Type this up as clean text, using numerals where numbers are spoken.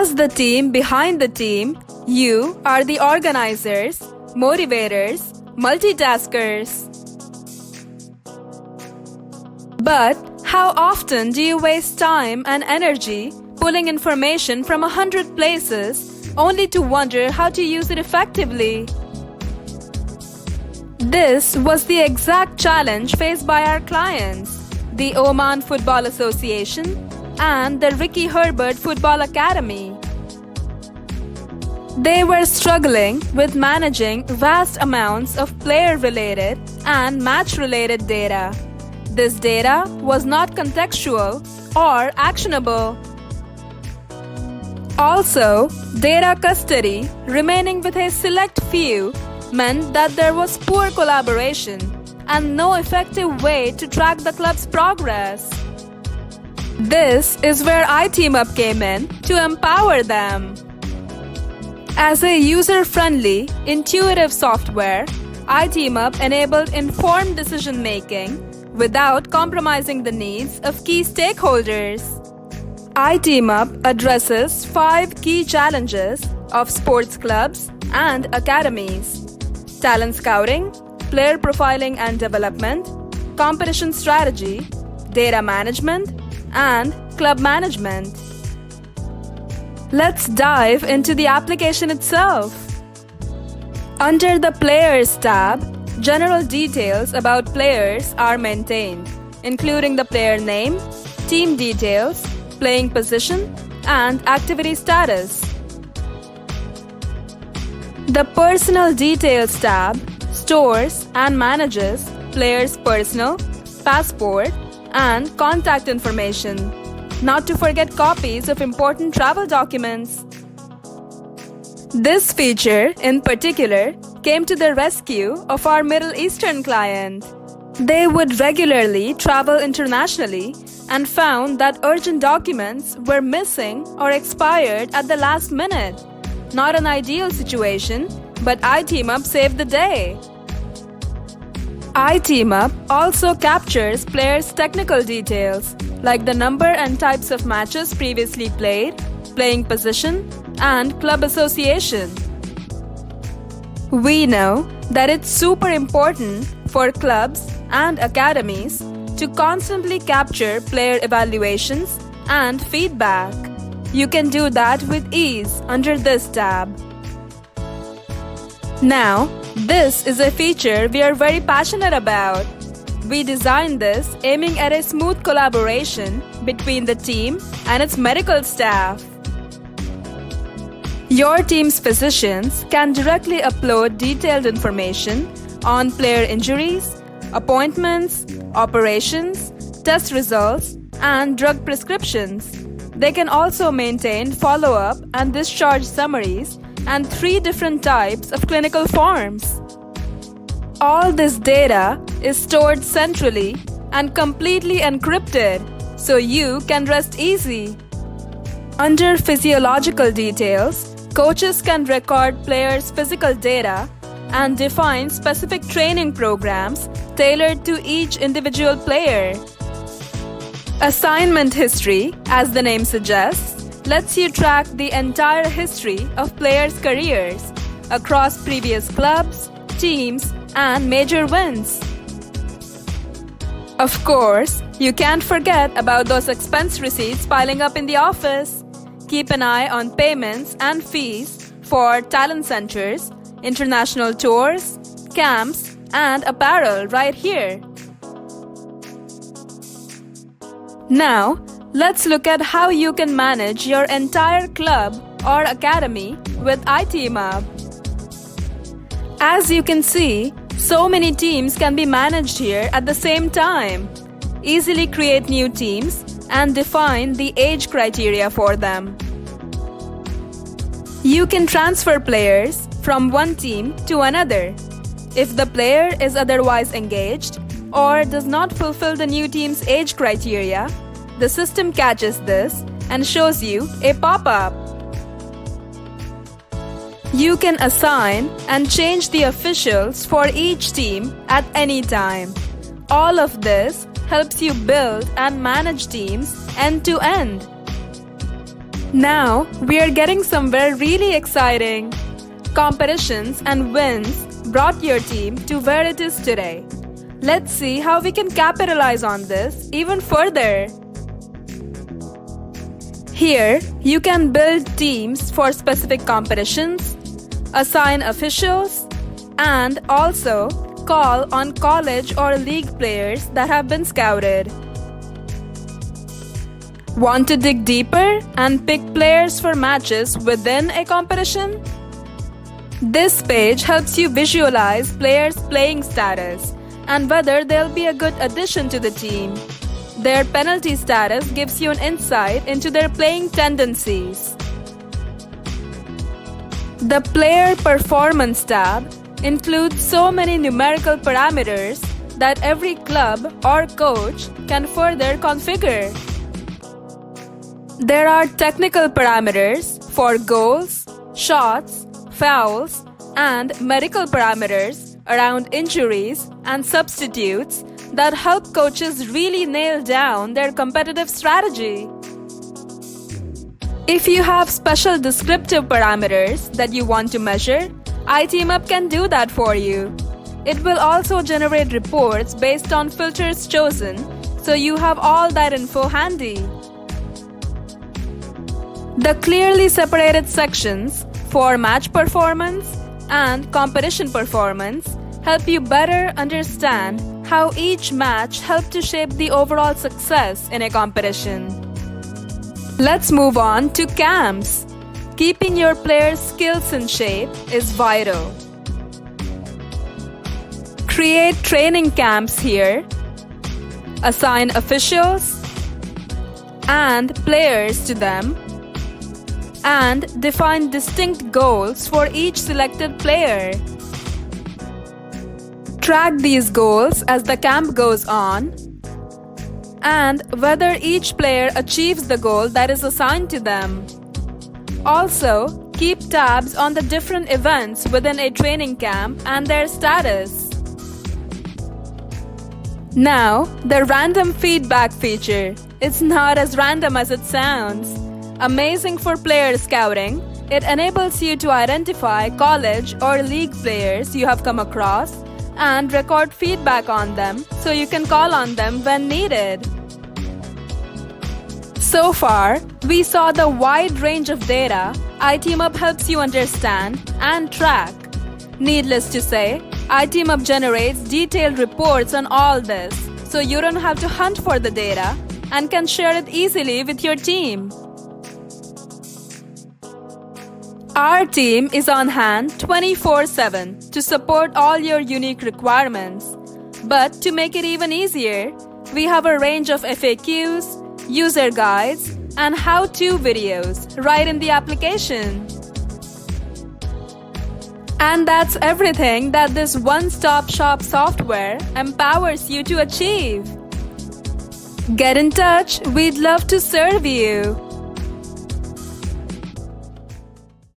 As the team behind the team, you are the organizers, motivators, multitaskers. But how often do you waste time and energy pulling information from 100 places only to wonder how to use it effectively? This was the exact challenge faced by our clients, the Oman Football Association and the Ricky Herbert Football Academy. They were struggling with managing vast amounts of player-related and match-related data. This data was not contextual or actionable. Also, data custody remaining with a select few meant that there was poor collaboration and no effective way to track the club's progress. This is where iTeamUp came in to empower them. As a user-friendly, intuitive software, iTeamUp enabled informed decision-making without compromising the needs of key stakeholders. iTeamUp addresses 5 key challenges of sports clubs and academies: talent scouting, player profiling and development, competition strategy, data management, and club management. Let's dive into the application itself. Under the Players tab, general details about players are maintained, including the player name, team details, playing position, and activity status. The Personal Details tab stores and manages players' personal, passport, and contact information, not to forget copies of important travel documents. This feature, in particular, came to the rescue of our Middle Eastern client. They would regularly travel internationally and found that urgent documents were missing or expired at the last minute. Not an ideal situation, but iTeamUp saved the day. iTeamUp also captures players' technical details, like the number and types of matches previously played, playing position, and club association. We know that it's super important for clubs and academies to constantly capture player evaluations and feedback. You can do that with ease under this tab. Now, this is a feature we are very passionate about. We designed this aiming at a smooth collaboration between the team and its medical staff. Your team's physicians can directly upload detailed information on player injuries, appointments, operations, test results, and drug prescriptions. They can also maintain follow-up and discharge summaries and 3 different types of clinical forms. All this data is stored centrally and completely encrypted, so you can rest easy. Under physiological details, coaches can record players' physical data and define specific training programs tailored to each individual player. Assignment history, as the name suggests, lets you track the entire history of players' careers across previous clubs, teams, and major wins. Of course, you can't forget about those expense receipts piling up in the office. Keep an eye on payments and fees for talent centers, international tours, camps, and apparel right here. Now, let's look at how you can manage your entire club or academy with iTeamUp. As you can see, so many teams can be managed here at the same time. Easily create new teams and define the age criteria for them. You can transfer players from one team to another. If the player is otherwise engaged or does not fulfill the new team's age criteria, the system catches this and shows you a pop-up. You can assign and change the officials for each team at any time. All of this helps you build and manage teams end to end. Now, we are getting somewhere really exciting. Competitions and wins brought your team to where it is today. Let's see how we can capitalize on this even further. Here, you can build teams for specific competitions, assign officials, and also call on college or league players that have been scouted. Want to dig deeper and pick players for matches within a competition? This page helps you visualize players' playing status and whether they'll be a good addition to the team. Their penalty status gives you an insight into their playing tendencies. The Player Performance tab includes so many numerical parameters that every club or coach can further configure. There are technical parameters for goals, shots, fouls, and medical parameters around injuries and substitutes that help coaches really nail down their competitive strategy. If you have special descriptive parameters that you want to measure, iTeamUp can do that for you. It will also generate reports based on filters chosen, so you have all that info handy. The clearly separated sections for match performance and competition performance help you better understand how each match helped to shape the overall success in a competition. Let's move on to camps. Keeping your players' skills in shape is vital. Create training camps here, assign officials and players to them, and define distinct goals for each selected player. Track these goals as the camp goes on and whether each player achieves the goal that is assigned to them. Also, keep tabs on the different events within a training camp and their status. Now, the random feedback feature. It's not as random as it sounds. Amazing for player scouting, it enables you to identify college or league players you have come across and record feedback on them so you can call on them when needed. So far, we saw the wide range of data iTeamUp helps you understand and track. Needless to say, iTeamUp generates detailed reports on all this, so you don't have to hunt for the data and can share it easily with your team. Our team is on hand 24/7 to support all your unique requirements. But to make it even easier, we have a range of FAQs, user guides, and how-to videos right in the application. And that's everything that this one-stop shop software empowers you to achieve. Get in touch, we'd love to serve you.